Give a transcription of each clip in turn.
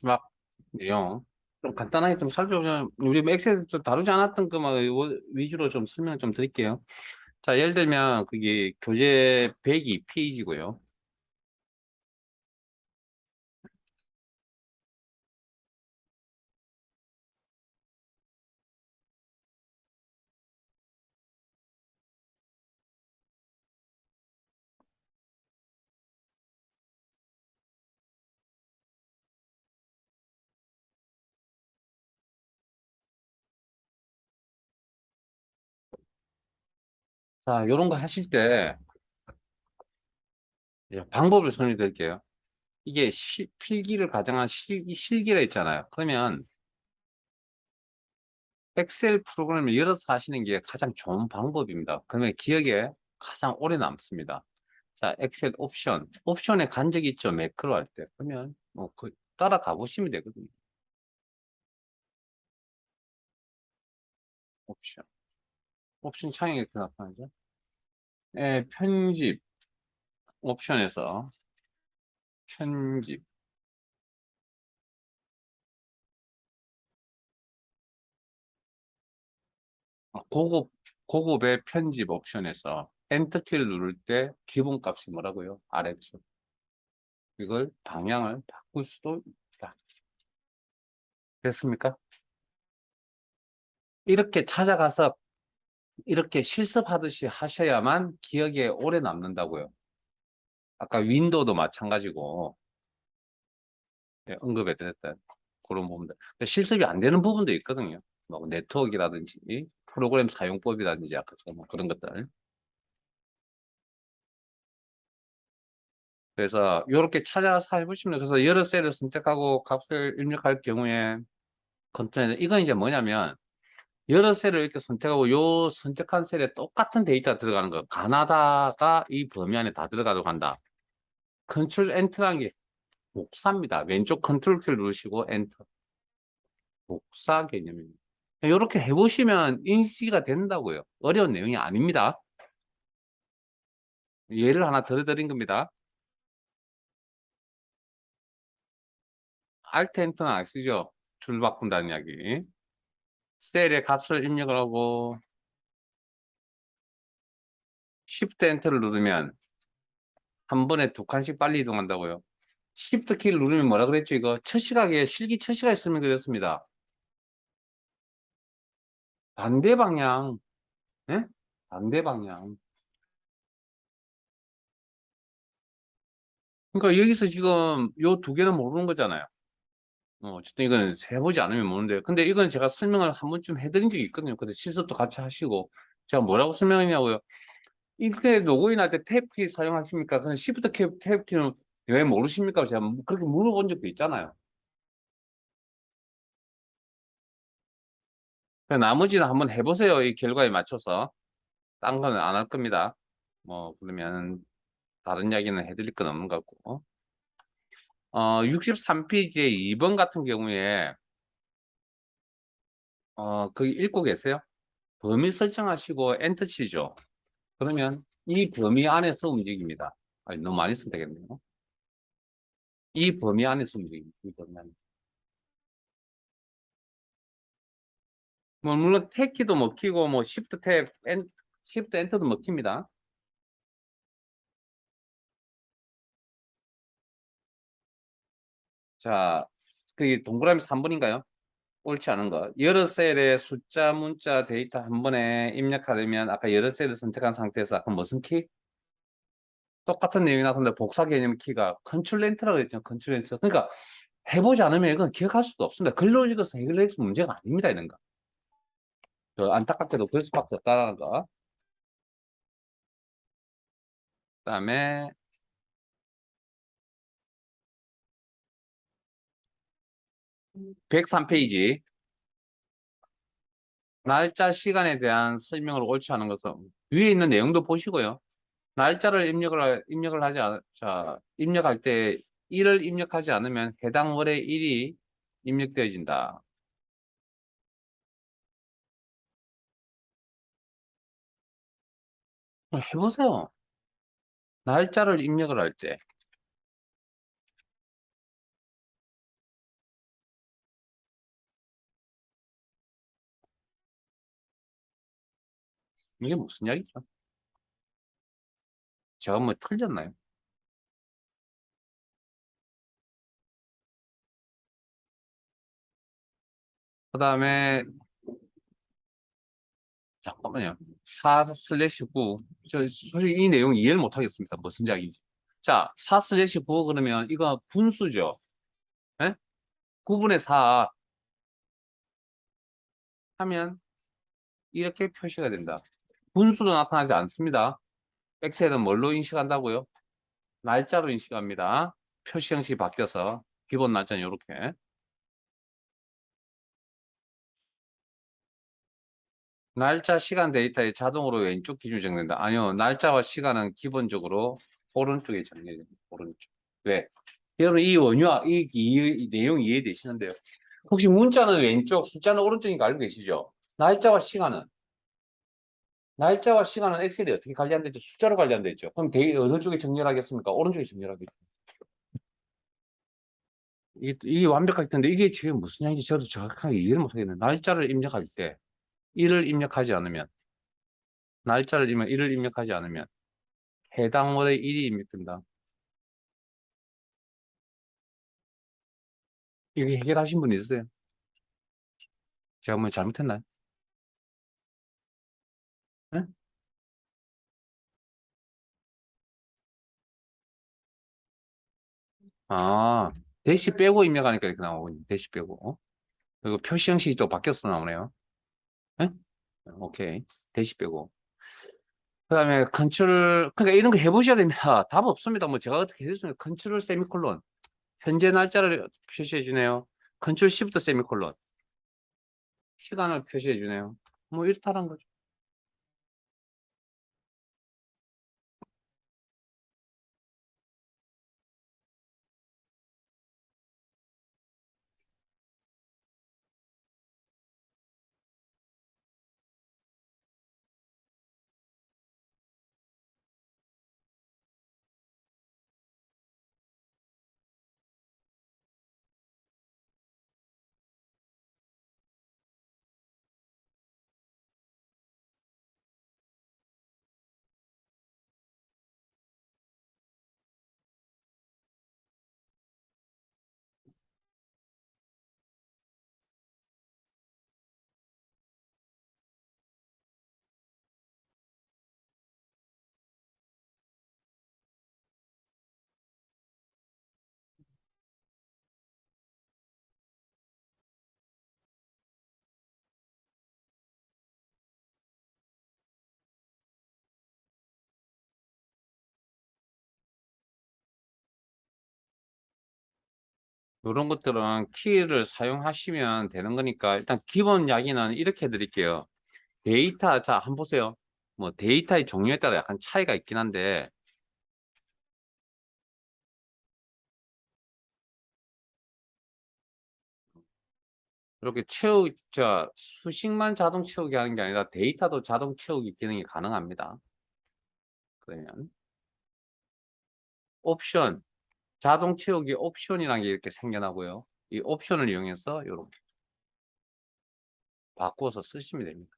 마지막 내용 좀 간단하게 좀 살펴보면 우리 뭐 엑셀에서 좀 다루지 않았던 것만 위주로 좀 설명 좀 드릴게요. 자, 예를 들면 그게 교재 102페이지고요. 자, 요런 거 하실 때 이제 방법을 설명해 드릴게요. 이게 필기를 가정한 실기라 있잖아요. 그러면 엑셀 프로그램을 열어서 하시는 게 가장 좋은 방법입니다. 그러면 기억에 가장 오래 남습니다. 자, 엑셀 옵션에 간 적이 있죠. 매크로 할 때. 그러면 뭐 따라가 보시면 되거든요. 옵션. 옵션 창이 이렇게 나타나죠. 예, 편집 옵션에서 편집 고급의 편집 옵션에서 엔터 키를 누를 때 기본값이 뭐라고요? 아래쪽. 이걸 방향을 바꿀 수도 있다. 됐습니까? 이렇게 찾아가서 이렇게 실습하듯이 하셔야만 기억에 오래 남는다고요. 아까 윈도우도 마찬가지고 예, 언급해 드렸던 그런 부분들. 실습이 안 되는 부분도 있거든요. 뭐 네트워크라든지 프로그램 사용법이라든지 아까 뭐 그런 것들. 그래서 이렇게 찾아서 해보시면 그래서 여러 셀을 선택하고 값을 입력할 경우에 컨트롤 이건 이제 뭐냐면 여러 셀을 이렇게 선택하고 요 선택한 셀에 똑같은 데이터 들어가는 거 가나다가 이 범위 안에 다 들어가도록 한다. 컨트롤 엔터라는 게 복사입니다. 왼쪽 컨트롤 키를 누르시고 엔터. 복사 개념입니다. 이렇게 해보시면 인식이 된다고요. 어려운 내용이 아닙니다. 예를 하나 들어드린 겁니다. Alt 엔터는 아시죠? 줄 바꾼다는 이야기. 셀에 값을 입력을 하고 Shift 엔터를 누르면 한 번에 두 칸씩 빨리 이동한다고요. Shift 키를 누르면 뭐라 그랬죠? 이거 첫 시각에 실기 첫 시각에 설명드렸습니다. 반대 방향. 예? 반대 방향. 그러니까 여기서 지금 요 두 개는 모르는 거잖아요. 어쨌든 이건 해보지 않으면 모르는데. 근데 이건 제가 설명을 한 번쯤 해드린 적이 있거든요. 근데 실습도 같이 하시고. 제가 뭐라고 설명했냐고요. 인터넷 로그인할 때 탭키 사용하십니까? 그냥 시프트 탭키는 왜 모르십니까? 제가 그렇게 물어본 적도 있잖아요. 나머지는 한번 해보세요. 이 결과에 맞춰서. 딴 거는 안 할 겁니다. 뭐, 그러면 다른 이야기는 해드릴 건 없는 것 같고. 63페이지에 2번 같은 경우에, 거기 읽고 계세요? 범위 설정하시고 엔터 치죠. 그러면 이 범위 안에서 움직입니다. 아니, 너무 많이 쓰면 되겠네요. 이 범위 안에서 움직입니다. 이 범위 안에. 뭐, 물론 탭키도 먹히고, 뭐, 시프트 엔터도 먹힙니다. 자, 그게 동그라미 3번인가요? 옳지 않은 거. 여러 셀에 숫자, 문자, 데이터 한 번에 입력하려면 아까 여러 셀을 선택한 상태에서 아까 무슨 키? 똑같은 내용이 나왔는데 복사 개념 키가 컨트롤 엔터라고 했죠. 컨트롤 엔터. 그러니까 해보지 않으면 이건 기억할 수도 없습니다. 글로 읽어서 해결해서 문제가 아닙니다. 이런 거. 안타깝게도 그럴 수밖에 없다는 거. 그다음에 103페이지. 날짜, 시간에 대한 설명을 옳지 않은 것은 위에 있는 내용도 보시고요. 날짜를 입력을 하지 자, 입력할 때 일을 입력하지 않으면 해당 월의 일이 입력되어진다. 해보세요. 날짜를 입력을 할 때. 이게 무슨 이야기죠? 제가 뭐 틀렸나요? 그 다음에 잠깐만요. 4 슬래시 9. 저 솔직히 이 내용 이해를 못 하겠습니다. 무슨 이야기인지. 자, 4 슬래시 9 그러면 이거 분수죠. 예? 9분의 4 하면 이렇게 표시가 된다. 분수도 나타나지 않습니다. 엑셀은 뭘로 인식한다고요? 날짜로 인식합니다. 표시 형식이 바뀌어서 기본 날짜는 이렇게. 날짜, 시간 데이터에 자동으로 왼쪽 기준이 정된다. 아니요. 날짜와 시간은 기본적으로 오른쪽에 정해집니다. 오른쪽. 왜? 여러분 이 원유와 이 내용 이해되시는데요. 혹시 문자는 왼쪽, 숫자는 오른쪽인 거 알고 계시죠? 날짜와 시간은 엑셀이 어떻게 관리한다 했죠? 숫자로 관리한다 했죠. 그럼 어느 쪽에 정렬하겠습니까? 오른쪽에 정렬하겠죠. 이게 완벽하게 텐데 이게 지금 무슨 얘기인지 저도 정확하게 이해를 못하겠네요. 날짜를 입력할 때 일을 입력하지 않으면 일을 입력하지 않으면 해당 월의 일이 입력된다. 이게 해결하신 분 있으세요? 제가 뭐 잘못했나요? 네? 아, 대시 빼고 입력하니까 이렇게 나오군요. 대시 빼고. 그리고 표시 형식이 또 바뀌어서 나오네요. 네? 오케이. 대시 빼고. 그 다음에 컨트롤, 그러니까 이런 거 해보셔야 됩니다. 답 없습니다. 뭐 제가 어떻게 해줬습니까? 컨트롤 세미콜론. 현재 날짜를 표시해 주네요. 컨트롤 시프트 세미콜론. 시간을 표시해 주네요. 뭐 이렇다는 거죠. 이런 것들은 키를 사용하시면 되는 거니까 일단 기본 이야기는 이렇게 해드릴게요. 데이터, 자, 한번 보세요. 뭐 데이터의 종류에 따라 약간 차이가 있긴 한데 이렇게 수식만 자동 채우기 하는 게 아니라 데이터도 자동 채우기 기능이 가능합니다. 그러면 옵션, 자동 채우기 옵션이라는 게 이렇게 생겨나고요. 이 옵션을 이용해서 이렇게 바꾸어서 쓰시면 됩니다.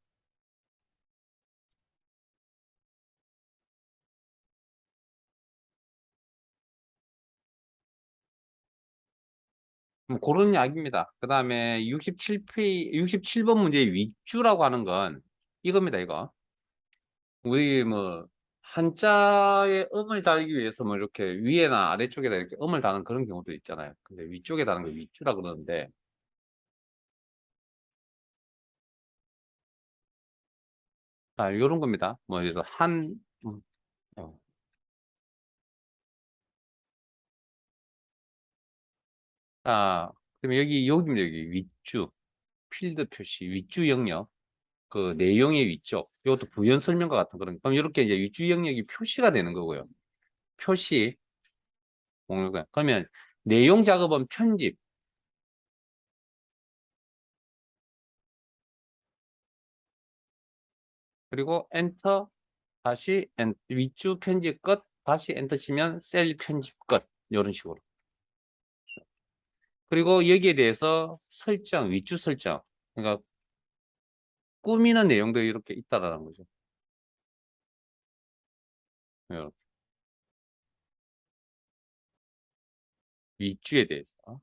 그런 이야기입니다. 그 다음에 67번 문제의 윗줄라고 하는 건 이겁니다, 이거. 우리 뭐, 한자의 음을 달기 위해서 뭐 이렇게 위에나 아래쪽에다 이렇게 음을 다는 그런 경우도 있잖아요. 근데 위쪽에 다는 걸 윗줄라 그러는데, 아, 요런 겁니다. 뭐, 예를 들어, 어. 아, 그럼 여기입니다, 여기. 윗줄. 필드 표시, 윗줄 영역. 그 내용의 위쪽. 이것도 부연 설명과 같은 그런. 그럼 이렇게 이제 윗줄 영역이 표시가 되는 거고요. 표시. 그러면 내용 작업은 편집. 그리고 엔터. 다시 윗줄 편집 끝. 다시 엔터 치면 셀 편집 끝. 이런 식으로. 그리고 여기에 대해서 설정, 윗줄 설정. 그러니까 꾸미는 내용도 이렇게 있다라는 거죠. 요 윗줄에 대해서.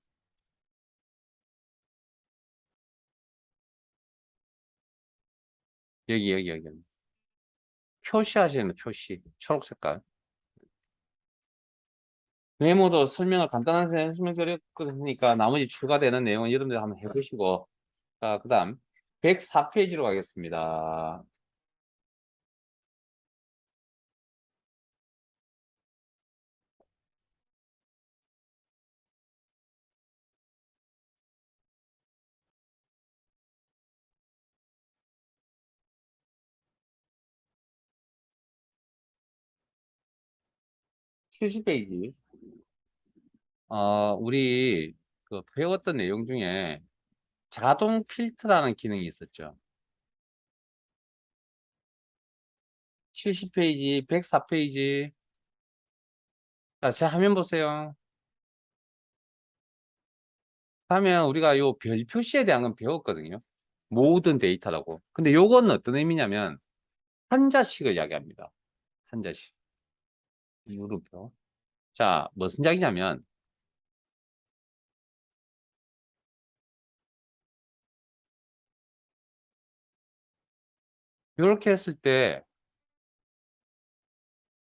여기. 표시하시는 표시. 초록 색깔. 메모도 설명을 간단하게 설명드렸으니까 나머지 추가되는 내용은 여러분들 한번 해보시고. 자, 그 다음 104페이지로 가겠습니다. 70페이지. 우리 그 배웠던 내용 중에 자동 필터라는 기능이 있었죠. 70페이지, 104페이지. 자, 제 화면 보세요. 하면 우리가 요 별 표시에 대한 건 배웠거든요. 모든 데이터라고. 근데 요거는 어떤 의미냐면 한자식을 이야기합니다. 한자식. 이물음표. 자, 무슨 이야기냐면 요렇게 했을 때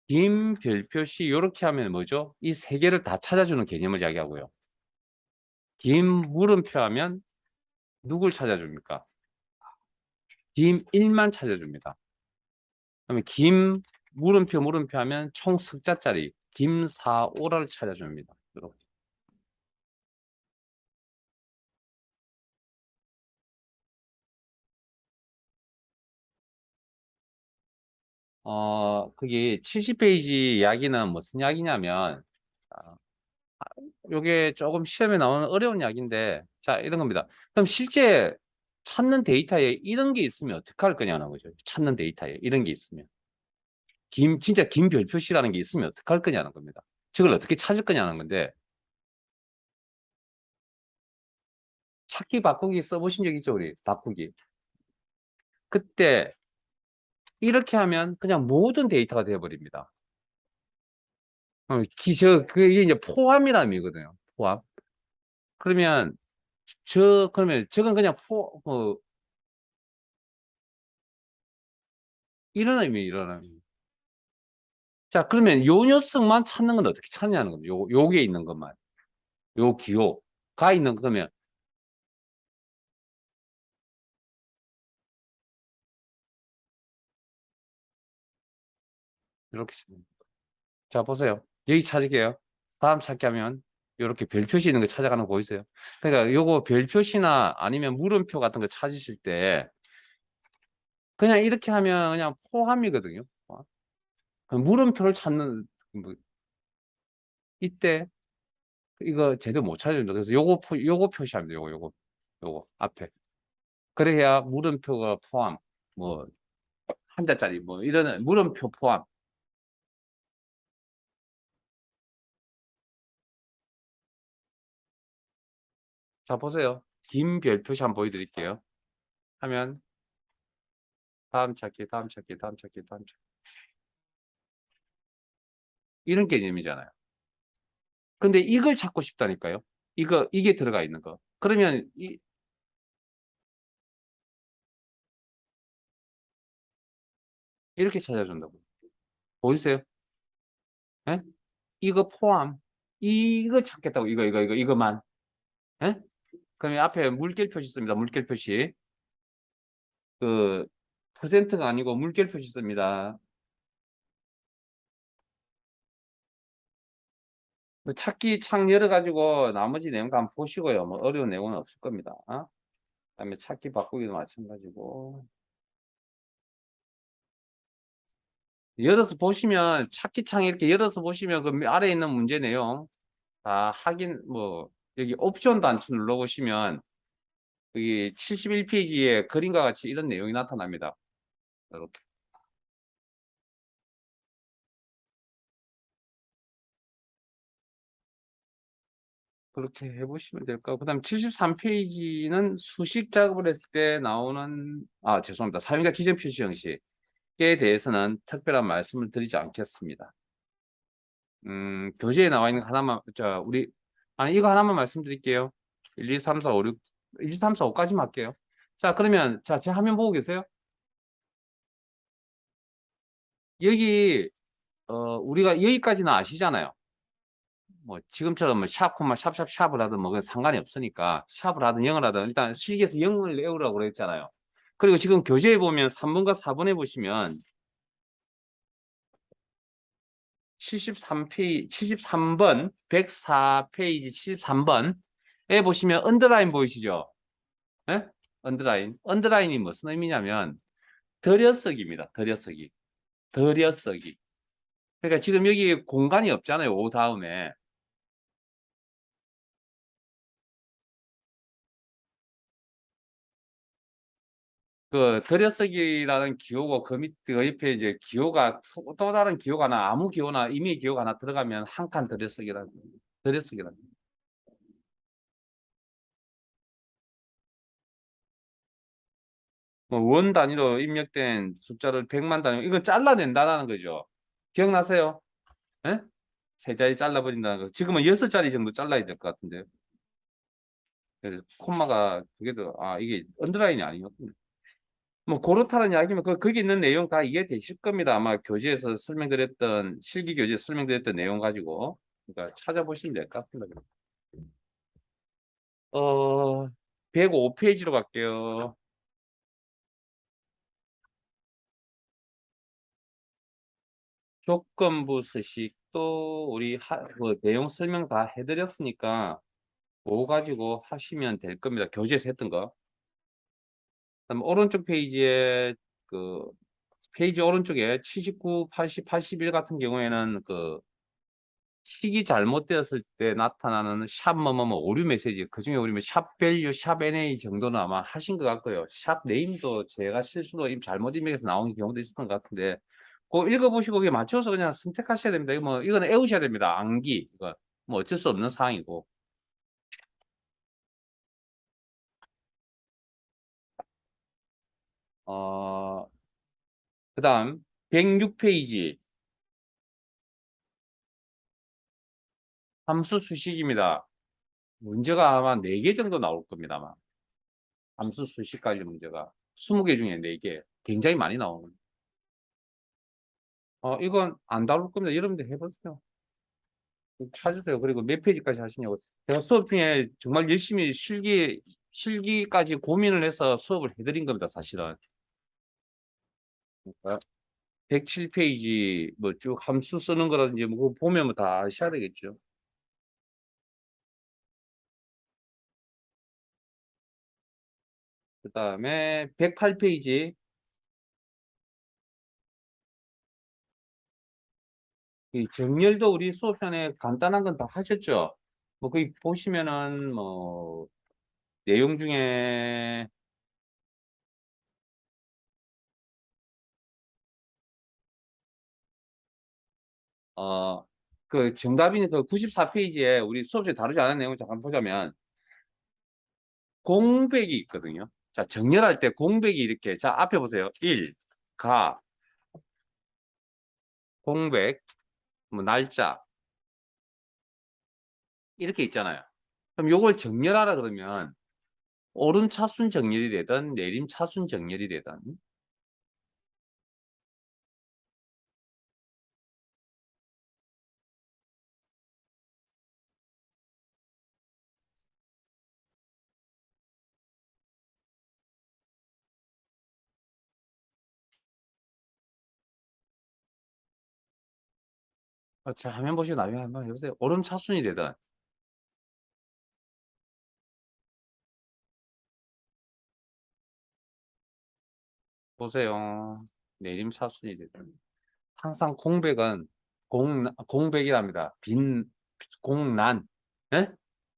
긴 별표시 요렇게 하면 뭐죠? 이 세 개를 다 찾아주는 개념을 이야기하고요. 긴 물음표 하면 누굴 찾아줍니까? 김 1만 찾아줍니다. 그러면 김 물음표 하면 총 숫자짜리 김 4, 5를 찾아줍니다. 이렇게. 그게 70페이지 이야기는 무슨 이야기냐면, 아, 요게 조금 시험에 나오는 어려운 이야기인데, 자, 이런 겁니다. 그럼 실제 찾는 데이터에 이런 게 있으면 어떻게 할 거냐는 거죠. 찾는 데이터에 이런 게 있으면. 진짜 긴 별표시라는 게 있으면 어떻게 할 거냐는 겁니다. 저걸 어떻게 찾을 거냐는 건데, 찾기 바꾸기 써보신 적 있죠, 우리? 바꾸기. 그때 이렇게 하면 그냥 모든 데이터가 되어버립니다. 그게 이제 포함이라는 의미거든요. 포함. 그러면, 그러면 저건 그냥 이런 의미. 자, 그러면 요 녀석만 찾는 건 어떻게 찾냐는 겁니다. 요게 있는 것만. 요 기호가 있는 거면, 이렇게 씁니다. 자, 보세요. 여기 찾을게요. 다음 찾기 하면, 이렇게 별 표시 있는 거 찾아가는 거 보이세요? 그러니까 요거 별 표시나 아니면 물음표 같은 거 찾으실 때, 그냥 이렇게 하면 그냥 포함이거든요. 물음표를 찾는, 뭐, 이때, 이거 제대로 못 찾습니다. 그래서 요거 표시합니다. 요거, 앞에. 그래야 물음표가 포함, 뭐, 한자짜리, 뭐, 이런 물음표 포함. 자, 보세요. 긴 별 표시 한번 보여드릴게요. 하면, 다음 찾기. 이런 개념이잖아요. 근데 이걸 찾고 싶다니까요. 이게 들어가 있는 거. 그러면, 이렇게 찾아준다고. 보이세요? 예? 이거 포함. 이거 찾겠다고. 이거만. 예? 그러면 앞에 물결 표시 씁니다. 물결 표시. 그, 퍼센트가 아니고 물결 표시 씁니다. 뭐 찾기 창 열어가지고 나머지 내용 한번 보시고요. 뭐 어려운 내용은 없을 겁니다. 그다음에 찾기 바꾸기도 마찬가지고. 열어서 보시면 찾기 창 이렇게 열어서 보시면 그 아래에 있는 문제 내용 다 확인 뭐 여기 옵션 단추 눌러보시면 여기 71페이지에 그림과 같이 이런 내용이 나타납니다. 이렇게. 그렇게 해보시면 될까요? 그 다음 73페이지는 수식 작업을 했을 때 나오는, 죄송합니다. 사용자 지정 표시 형식. 대해서는 특별한 말씀을 드리지 않겠습니다. 교재에 나와 있는 거 하나만, 아니, 이거 하나만 말씀드릴게요. 1, 2, 3, 4, 5, 6, 1, 2, 3, 4, 5까지만 할게요. 자, 그러면, 자, 제 화면 보고 계세요? 여기, 우리가 여기까지는 아시잖아요. 뭐, 지금처럼 뭐, 샵, 코마, 샵을 하든 뭐, 그건 상관이 없으니까, 샵을 하든 영을 하든, 일단 실기에서 영을 외우라고 그랬잖아요. 그리고 지금 교재에 보면 3번과 4번에 보시면, 73페이지, 73번, 104페이지 73번에 보시면 언더라인 보이시죠? 예? 언더라인. 언더라인이 무슨 의미냐면, 들여쓰기입니다. 들여쓰기. 들여쓰기. 그러니까 지금 여기 공간이 없잖아요. 오 다음에. 그 들여쓰기라는 기호고 그 밑, 그 옆에 이제 기호가 또 다른 기호가 하나, 아무 기호나 임의 기호가 하나 들어가면 한 칸 들여쓰기라는, 들여쓰기라는. 뭐원 단위로 입력된 숫자를 100만 단위로, 이건 잘라낸다는 거죠. 기억나세요? 예? 세 자리 잘라버린다는 거. 지금은 6자리 정도 잘라야 될 것 같은데요. 그래서 콤마가 두 개도, 이게 언더라인이 아니었군요. 뭐, 그렇다는 이야기면, 거기 있는 내용 다 이해되실 겁니다. 아마 교재에서 설명드렸던, 실기 교재에 설명드렸던 내용 가지고. 그러니까 찾아보시면 될 것 같습니다. 105페이지로 갈게요. 조건부 서식도 우리 내용 설명 다 해드렸으니까, 그거 가지고 하시면 될 겁니다. 교재에서 했던 거. 그다음 오른쪽 페이지에 그 페이지 오른쪽에 79, 80, 81 같은 경우에는 그 식이 잘못되었을 때 나타나는 샵 뭐뭐뭐 오류 메시지 그중에 우리 샵 밸류, 샵 NA 정도는 아마 하신 것 같고요. 샵 네임도 제가 실수로 잘못 입력해서 나온 경우도 있었던 것 같은데 그거 읽어보시고 그게 맞춰서 그냥 선택하셔야 됩니다. 이거는 외우셔야 됩니다. 암기 이거 뭐 어쩔 수 없는 사항이고. 어 그다음 106페이지 함수 수식입니다. 문제가 아마 4개 정도 나올 겁니다. 아마. 함수 수식 관련 문제가 20개 중에 4개. 굉장히 많이 나오는. 이건 안 다룰 겁니다. 여러분들 해보세요. 찾으세요. 그리고 몇 페이지까지 하시냐고. 제가 수업 중에 정말 열심히 실기까지 고민을 해서 수업을 해드린 겁니다. 사실은. 107페이지 뭐 쭉 함수 쓰는 거라든지 뭐 그거 보면 뭐다 아셔야 되겠죠. 그 다음에 108페이지 이 정렬도 우리 수업 시간에 간단한 건 다 하셨죠? 뭐 거기 보시면은 뭐 내용 중에 그 정답인 그 94페이지에 우리 수업에 다루지 않은 내용을 잠깐 보자면 공백이 있거든요. 자, 정렬할 때 공백이 이렇게 자 앞에 보세요. 1, 가, 공백, 뭐 날짜 이렇게 있잖아요. 그럼 요걸 정렬하라 그러면 오름 차순 정렬이 되든 내림 차순 정렬이 되든 자 화면 보시고 나중에 한번 해보세요. 오름 차순이 되든 보세요. 내림 차순이 되든 항상 공백은 공백이랍니다. 공란, 예?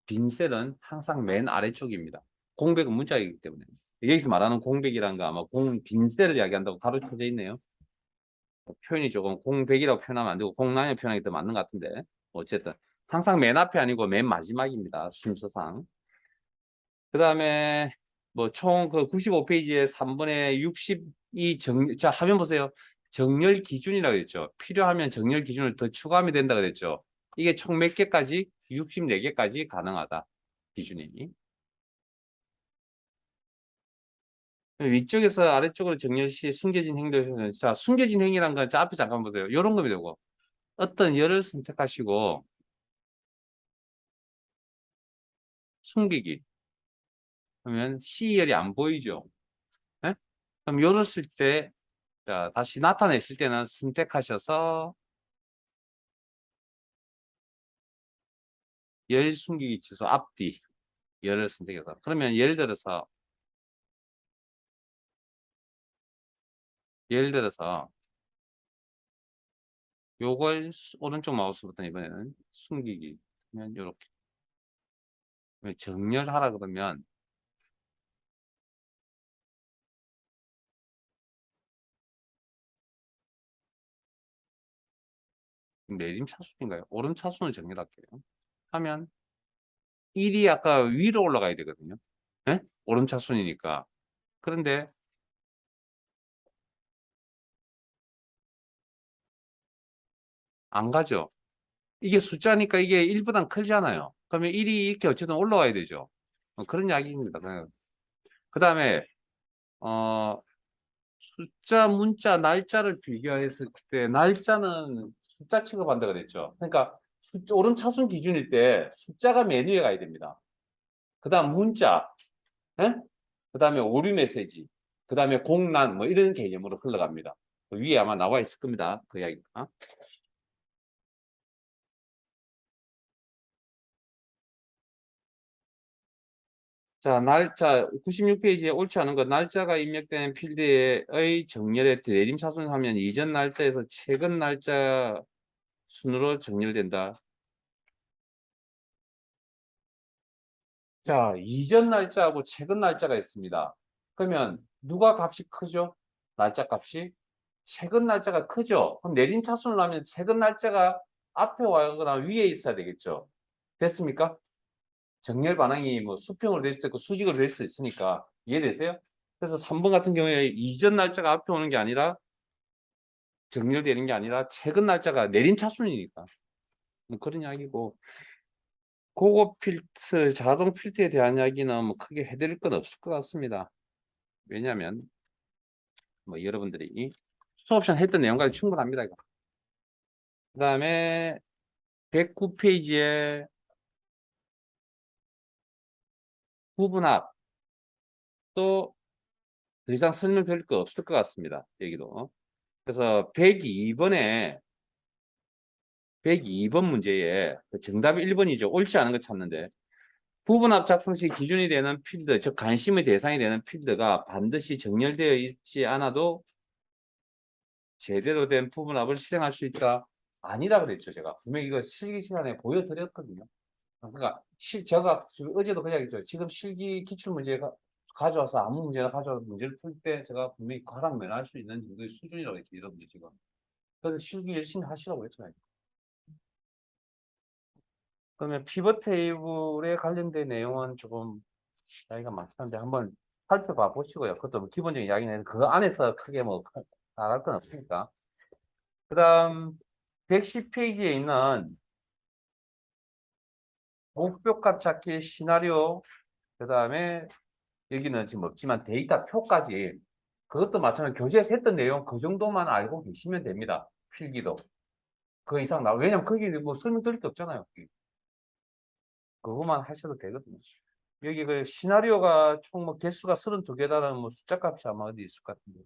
빈 셀은 항상 맨 아래쪽입니다. 공백은 문자이기 때문에. 여기서 말하는 공백이라는 거 아마 빈 셀을 이야기한다고 가로쳐져 있네요. 표현이 조금 공백이라고 표현하면 안 되고 공란이라고 표현하기 더 맞는 것 같은데. 어쨌든 항상 맨 앞에 아니고 맨 마지막입니다. 순서상. 그 다음에 뭐 총 그 95페이지에 3분의 60 자, 화면 보세요. 정렬 기준이라고 했죠. 필요하면 정렬 기준을 더 추가하면 된다 그랬죠. 이게 총 몇 개까지? 64개까지 가능하다. 기준이. 위쪽에서 아래쪽으로 정렬 시 숨겨진 행도에서는, 자, 숨겨진 행위란 건, 자, 앞에 잠깐 보세요. 이런 거면 되고, 어떤 열을 선택하시고, 숨기기. 그러면 C열이 안 보이죠. 예? 그럼 열을 쓸 때, 자, 다시 나타냈을 때는 선택하셔서 열 숨기기 취소 앞뒤 열을 선택해서. 그러면 예를 들어서 요걸 오른쪽 마우스 버튼 이번에는 숨기기. 그러면 요렇게. 정렬하라 그러면 내림 차순인가요? 오름 차순을 정렬할게요. 하면 1이 아까 위로 올라가야 되거든요. 예? 오름 차순이니까. 그런데 안 가죠. 이게 숫자니까 이게 1보단 크잖아요. 그러면 1이 이렇게 어쨌든 올라와야 되죠. 그런 이야기입니다. 그 다음에 어, 숫자, 문자, 날짜를 비교했을 때 날짜는 숫자 취급한다 그랬죠. 그러니까 오름 차순 기준일 때 숫자가 맨 위에 가야 됩니다. 그 다음 문자, 예? 그 다음에 오류 메시지, 그 다음에 공란 뭐 이런 개념으로 흘러갑니다. 그 위에 아마 나와 있을 겁니다. 그 이야기가. 자, 날짜 96페이지에 옳지 않은 것 날짜가 입력된 필드의 정렬에 대림차순하면 이전 날짜에서 최근 날짜 순으로 정렬된다. 자, 이전 날짜하고 최근 날짜가 있습니다. 그러면 누가 값이 크죠? 날짜 값이? 최근 날짜가 크죠? 그럼 내림차순을 하면 최근 날짜가 앞에 와거나 위에 있어야 되겠죠? 됐습니까? 정렬 반항이 뭐 수평으로 될 수도 있고 수직으로 될 수도 있으니까 이해되세요? 그래서 3번 같은 경우에 이전 날짜가 앞에 오는 게 아니라 정렬되는 게 아니라 최근 날짜가 내림차순이니까 뭐 그런 이야기고 고급 필트, 자동 필트에 대한 이야기는 뭐 크게 해드릴 건 없을 것 같습니다. 왜냐하면 뭐 여러분들이 수업 시간 했던 내용까지 충분합니다. 그 다음에 109페이지에 부분합 또 더 이상 설명드릴 거 없을 것 같습니다. 여기도. 그래서 102번 문제에 그 정답이 1번이죠. 옳지 않은 거 찾는데 부분합 작성 시 기준이 되는 필드, 즉 관심의 대상이 되는 필드가 반드시 정렬되어 있지 않아도 제대로 된 부분합을 실행할 수 있다. 아니라 그랬죠. 제가 분명히 이거 실기 시간에 보여드렸거든요. 그러니까 제가 어제도 그냥 했죠. 지금 실기 기출 문제가 가져와서 아무 문제나 가져와서 문제를 풀 때 제가 분명히 가랑 면할 수 있는 정도의 수준이라고 했죠. 여러분들 지금. 그래서 실기 열심히 하시라고 했잖아요. 그러면 피벗 테이블에 관련된 내용은 조금 이야기가 많긴한데 한번 살펴봐 보시고요. 그것도 뭐 기본적인 이야기는 그 안에서 크게 뭐 나갈 건 없으니까. 그 다음 110페이지에 있는 목표값 찾기 시나리오, 그 다음에 여기는 지금 없지만 데이터 표까지 그것도 마찬가지로 교재에서 했던 내용 그 정도만 알고 계시면 됩니다. 필기도. 그 이상 왜냐면 거기 뭐 설명 드릴 게 없잖아요. 그것만 하셔도 되거든요. 여기 그 시나리오가 총 뭐 개수가 32개다라는 뭐 숫자 값이 아마 어디 있을 것 같은데.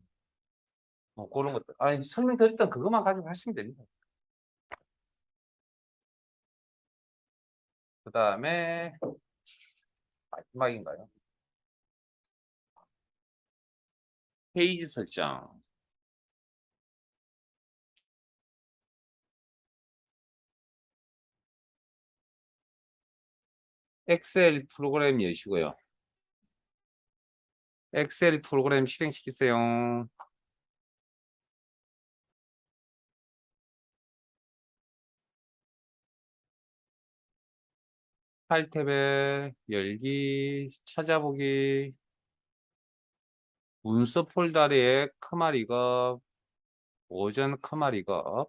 뭐 그런 것들. 아니, 설명드렸던 그것만 가지고 하시면 됩니다. 그 다음에 마지막인가요? 페이지 설정. 엑셀 프로그램 여시고요. 엑셀 프로그램 실행시키세요. 파일 탭에 열기, 찾아보기, 문서 폴더에 커마리가 오전 커마리가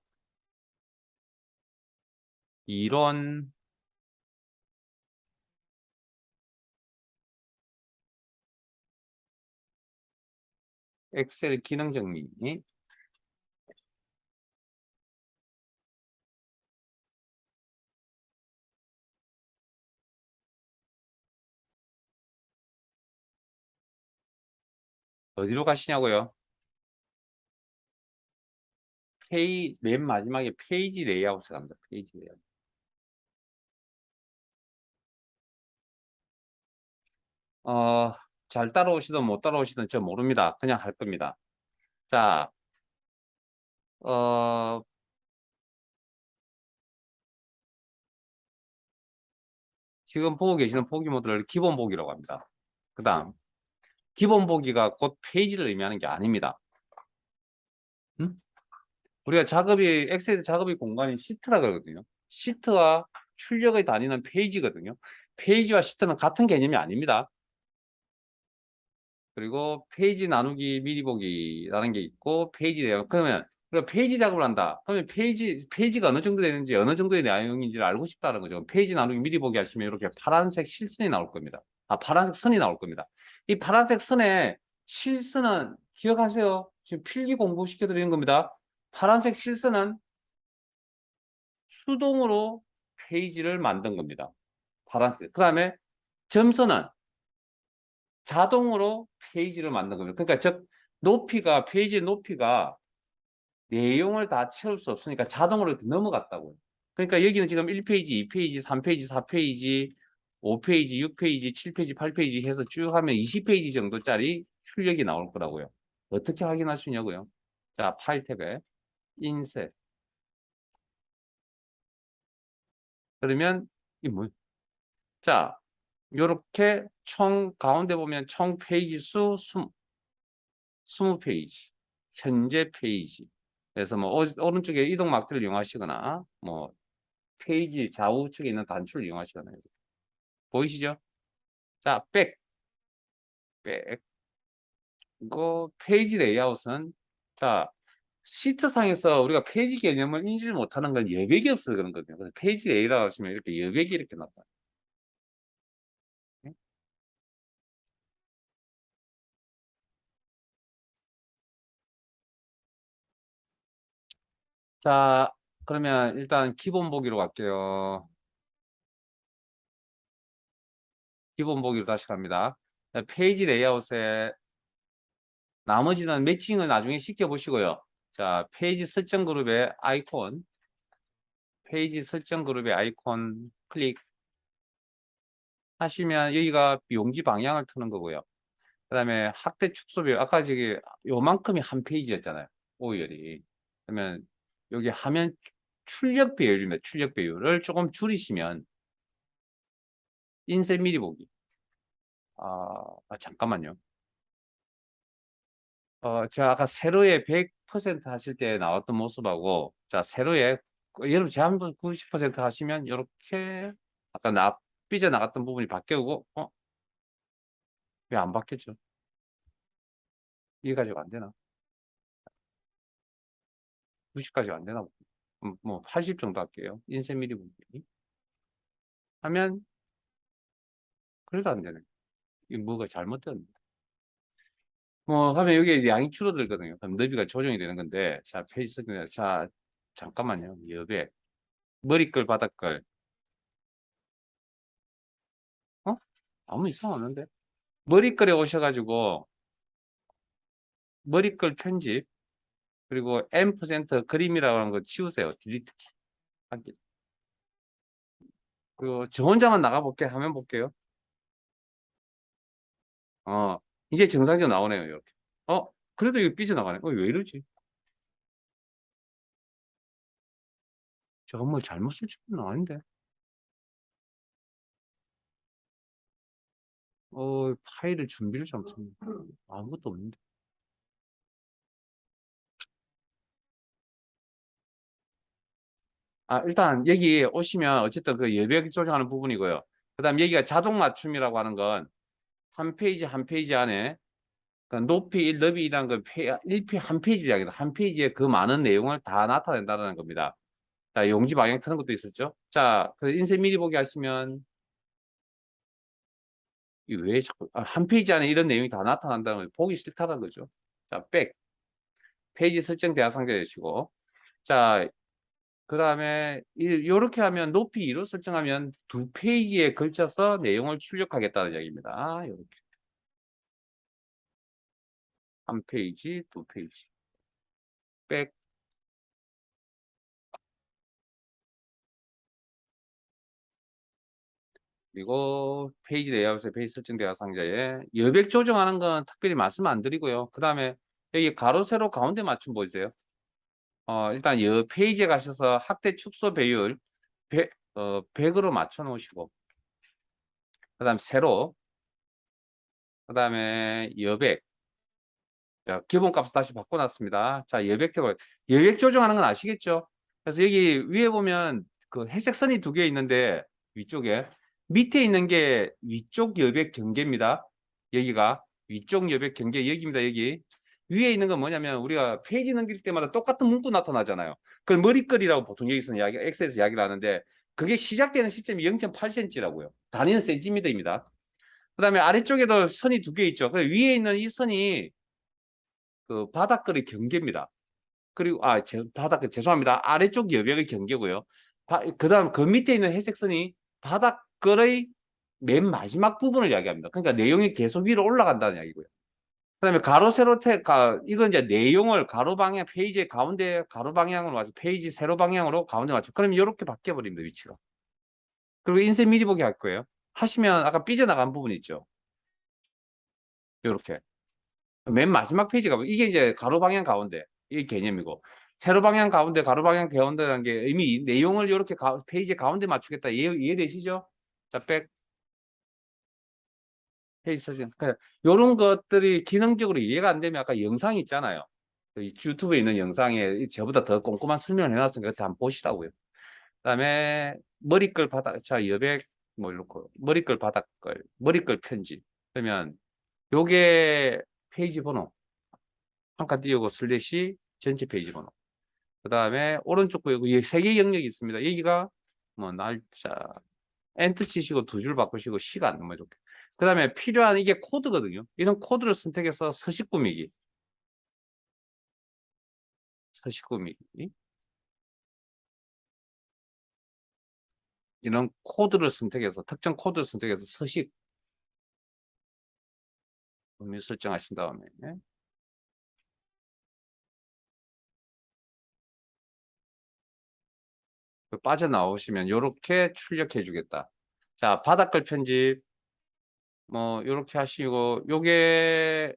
이론 엑셀 기능 정리 어디로 가시냐고요? 맨 마지막에 페이지 레이아웃에 갑니다. 페이지 레이아웃. 잘 따라오시든 못 따라오시든 저 모릅니다. 그냥 할 겁니다. 자, 어, 지금 보고 계시는 보기 모드를 기본 보기라고 합니다. 그 다음, 기본 보기가 곧 페이지를 의미하는 게 아닙니다. 음? 우리가 작업이, 엑셀 작업의 공간이 시트라 그러거든요. 시트와 출력이 다니는 페이지거든요. 페이지와 시트는 같은 개념이 아닙니다. 그리고 페이지 나누기 미리 보기라는 게 있고, 페이지래요. 그러면 우리가 페이지 작업을 한다. 그러면 페이지가 어느 정도 되는지, 어느 정도의 내용인지를 알고 싶다는 거죠. 페이지 나누기 미리 보기 하시면 이렇게 파란색 실선이 나올 겁니다. 파란색 선이 나올 겁니다. 이 파란색 선의 실선은 기억하세요. 지금 필기 공부시켜 드리는 겁니다. 파란색 실선은 수동으로 페이지를 만든 겁니다. 파란색. 그 다음에 점선은 자동으로 페이지를 만든 겁니다. 그러니까 즉 페이지 높이가 내용을 다 채울 수 없으니까 자동으로 이렇게 넘어갔다고요. 그러니까 여기는 지금 1페이지, 2페이지, 3페이지, 4페이지, 5페이지, 6페이지, 7페이지, 8페이지 해서 쭉 하면 20페이지 정도짜리 출력이 나올 거라고요. 어떻게 확인할 수 있냐고요? 자, 파일 탭에 인쇄. 그러면 이 뭐? 자, 요렇게 총 가운데 보면 총 페이지 수 20페이지. 현재 페이지. 그래서 뭐 오른쪽에 이동 막대를 이용하시거나 뭐 페이지 좌우측에 있는 단추를 이용하시거나 보이시죠? 자, 백. 이거 페이지 레이아웃은 자 시트상에서 우리가 페이지 개념을 인지를 못하는 건 여백이 없어서 그런 거거든요. 그래서 페이지 레이아웃 하시면 이렇게 여백이 이렇게 나타나요. 자, 그러면 일단 기본 보기로 갈게요. 기본 보기로 다시 갑니다. 페이지 레이아웃에 나머지는 매칭을 나중에 시켜보시고요. 자, 페이지 설정 그룹의 아이콘 클릭 하시면 여기가 용지 방향을 트는 거고요. 그 다음에 확대 축소별, 아까 저기 요만큼이 한 페이지였잖아요. 오열이. 그러면 여기 화면 출력 배율입니다. 출력 배율을 조금 줄이시면 인쇄 미리 보기. 잠깐만요. 제가 아까 세로에 100% 하실 때 나왔던 모습하고, 자, 세로에, 여러분, 제한번 90% 하시면, 이렇게, 아까 삐져나갔던 부분이 바뀌고, 왜 안 바뀌었죠? 이해가지고 안 되나? 90까지가 안 되나? 뭐, 80 정도 할게요. 인쇄 미리 보기. 하면, 그래도 안 되네. 이 뭐가 잘못됐네. 뭐, 하면 여기 이제 양이 줄어들거든요. 그럼 너비가 조정이 되는 건데, 자, 자, 잠깐만요. 여백. 머리끌, 바닥끌. 어? 아무 이상 없는데? 머리글에 오셔가지고 머리글 편집 그리고 M% 그림이라고 하는 거 치우세요. 딜리트 키. 저 혼자만 나가볼게 화면 볼게요. 이제 정상적으로 나오네요. 이렇게. 그래도 이거 삐져나가네. 왜 이러지? 저거 뭐 잘못 설정은 아닌데. 파일을 준비를 잘못했네. 아무것도 없는데. 일단 여기 오시면 어쨌든 그 여백 조정하는 부분이고요. 그 다음 여기가 자동 맞춤이라고 하는 건 한 페이지 한 페이지 안에 높이 1, 너비 2라는 건 한 페이지 이야기다. 한 페이지에 그 많은 내용을 다 나타낸다는 겁니다. 자, 용지 방향 트는 것도 있었죠. 자, 그 인쇄 미리 보기 하시면 이 왜 자꾸 한 페이지 안에 이런 내용이 다 나타난다는 걸 보기 싫다는 거죠. 자, 백 페이지 설정 대화 상자 여시고 자, 그다음에 이렇게 하면 높이 2로 설정하면 두 페이지에 걸쳐서 내용을 출력하겠다는 이야기입니다. 이렇게 한 페이지, 두 페이지. 백 그리고 페이지 레이아웃에 페이지 설정 대화 상자에 여백 조정하는 건 특별히 말씀 안 드리고요. 그다음에 여기 가로 세로 가운데 맞춤 보이세요? 일단 이 페이지에 가셔서 학대 축소 배율 100으로 맞춰 놓으시고 그다음 세로 그다음에 여백 자, 기본값 다시 바꿔놨습니다. 자, 여백 조정하는 건 아시겠죠? 그래서 여기 위에 보면 그 회색 선이 두 개 있는데 위쪽에 밑에 있는 게 위쪽 여백 경계입니다. 여기가 위쪽 여백 경계 여기입니다. 여기 위에 있는 건 뭐냐면 우리가 페이지 넘길 때마다 똑같은 문구 나타나잖아요. 그걸 머리글이라고 보통 여기서 엑셀에서 이야기를 하는데 그게 시작되는 시점이 0.8cm라고요. 단위는 센티미터입니다. 그다음에 아래쪽에도 선이 두 개 있죠. 그 위에 있는 이 선이 그 바닥걸의 경계입니다. 그리고 바닥 죄송합니다. 아래쪽 여백의 경계고요. 그다음 그 밑에 있는 회색선이 바닥걸의 맨 마지막 부분을 이야기합니다. 그러니까 내용이 계속 위로 올라간다는 이야기고요. 그다음에 가로 세로 이건 이제 내용을 가로 방향 페이지의 가운데 가로 방향으로 맞춰 페이지 세로 방향으로 가운데 맞춰. 그러면 이렇게 바뀌어 버립니다. 위치가. 그리고 인쇄 미리 보기 할 거예요. 하시면 아까 삐져나간 부분 있죠. 이렇게. 맨 마지막 페이지가 이게 이제 가로 방향 가운데 이 개념이고 세로 방향 가운데 가로 방향 가운데라는 게 이미 내용을 이렇게 페이지 가운데 맞추겠다 이해되시죠? 자, 백 페이지 사진 이런 것들이 기능적으로 이해가 안 되면 아까 영상 있잖아요. 그 유튜브에 있는 영상에 저보다 더 꼼꼼한 설명을 해놨으니까 그때 한번 보시라고요. 그다음에 머리글 바닥 자 여백 뭐 이렇고 머리글 바닥글 머리글 편집 그러면 요게 페이지 번호 한 칸 띄우고 슬래시 전체 페이지 번호. 그 다음에 오른쪽 구역에 세 개 영역이 있습니다. 여기가 뭐 날짜, 엔터 치시고 두 줄 바꾸시고 시간 뭐 이렇게. 그 다음에 필요한 이게 코드거든요. 이런 코드를 선택해서 서식 꾸미기. 서식 꾸미기. 이런 코드를 선택해서 특정 코드를 선택해서 서식 범위 설정하신 다음에 빠져나오시면 이렇게 출력해 주겠다. 자, 바닥글 편집 뭐 이렇게 하시고 요게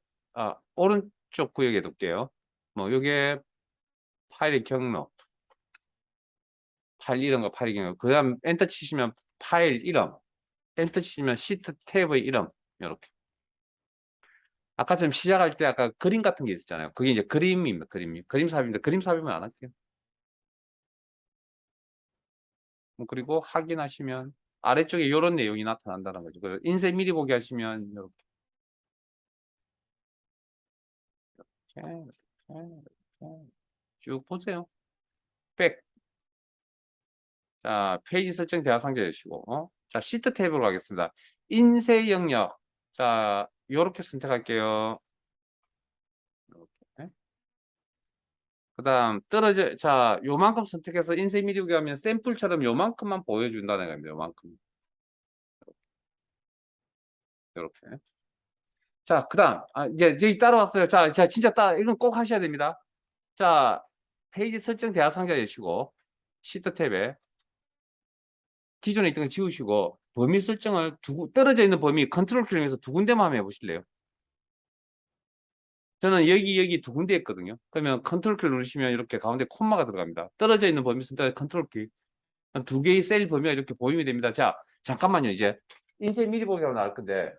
오른쪽 구역에 둘게요. 뭐 요게 파일의 경로 파일 이름과 파일 경로 그 다음 엔터 치시면 파일 이름 엔터 치시면 시트 탭의 이름 이렇게 아까처럼 시작할 때 아까 그림 같은 게 있었잖아요. 그게 이제 그림입니다. 그림 삽입니다. 그림 삽입은 안 할게요. 그리고 확인하시면 아래쪽에 이런 내용이 나타난다는 거죠. 그 인쇄 미리 보기 하시면 이렇게 이렇게, 이렇게 쭉 보세요. 백. 자, 페이지 설정 대화 상자 여시고 자, 시트 탭으로 가겠습니다. 인쇄 영역. 자, 요렇게 선택할게요. 이렇게. 그다음 자, 요만큼 선택해서 인쇄 미디어기 하면 샘플처럼 요만큼만 보여준다는 겁니다. 요만큼. 이렇게. 자, 그다음 이제 따라왔어요. 자, 진짜 이건 꼭 하셔야 됩니다. 자, 페이지 설정 대화 상자 여시고 시트 탭에 기존에 있던 거 지우시고 범위 설정을 떨어져 있는 범위 컨트롤 키를 이용해서 두 군데만 한번 해보실래요? 저는 여기 두 군데 있거든요. 그러면 컨트롤 키를 누르시면 이렇게 가운데 콤마가 들어갑니다. 떨어져 있는 범위 선택 컨트롤 키. 두 개의 셀 범위가 이렇게 보이면 됩니다. 자, 잠깐만요. 이제 인쇄 미리 보기로 나올 건데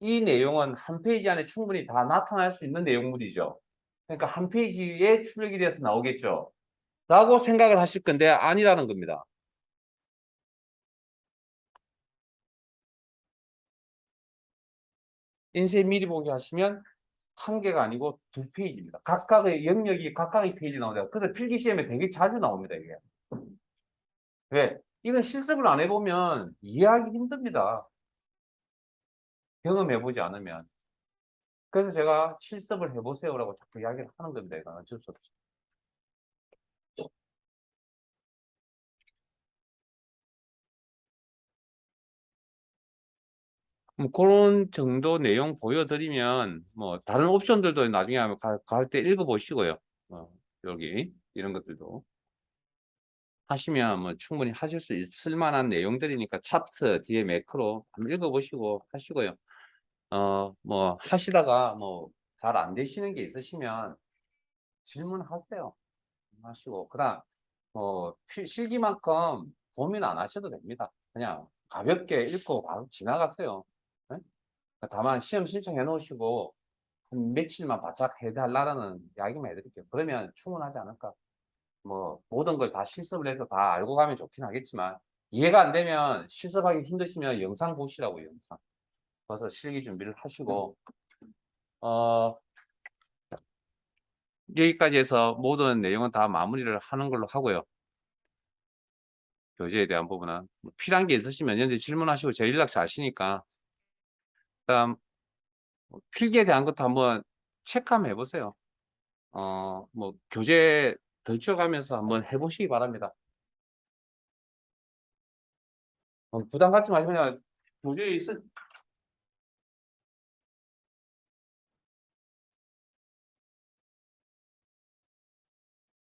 이 내용은 한 페이지 안에 충분히 다 나타날 수 있는 내용물이죠. 그러니까 한 페이지에 출력이 돼서 나오겠죠. 라고 생각을 하실 건데 아니라는 겁니다. 인쇄 미리 보기 하시면 한 개가 아니고 2페이지입니다. 각각의 영역이 각각의 페이지 나오죠. 그래서 필기시험에 되게 자주 나옵니다, 이게. 왜? 이건 실습을 안 해보면 이해하기 힘듭니다. 경험해보지 않으면. 그래서 제가 실습을 해보세요라고 자꾸 이야기를 하는 겁니다. 이건 어쩔 수 없죠. 뭐 그런 정도 내용 보여드리면 뭐 다른 옵션들도 나중에 갈 때 읽어보시고요. 여기 이런 것들도 하시면 뭐 충분히 하실 수 있을 만한 내용들이니까 차트 뒤에 매크로 한번 읽어보시고 하시고요. 뭐 하시다가 뭐 잘 안 되시는 게 있으시면 질문하세요. 하시고 그다음 실기만큼 고민 안 하셔도 됩니다. 그냥 가볍게 읽고 바로 지나가세요. 네? 다만 시험 신청해 놓으시고 한 며칠만 바짝 해달라는 이야기만 해드릴게요. 그러면 충분하지 않을까? 뭐 모든 걸 다 실습을 해서 다 알고 가면 좋긴 하겠지만 이해가 안 되면 실습하기 힘드시면 영상 보시라고요. 영상. 그래서 실기 준비를 하시고 어, 여기까지 해서 모든 내용은 다 마무리를 하는 걸로 하고요. 교재에 대한 부분은 뭐 필요한 게 있으시면 현재 질문하시고 제 연락처 아시니까 그다음 필기에 대한 것도 한번 체크 한번 해보세요. 뭐 교재 덜쳐가면서 한번 해보시기 바랍니다. 부담 갖지 마시고 그냥 교재에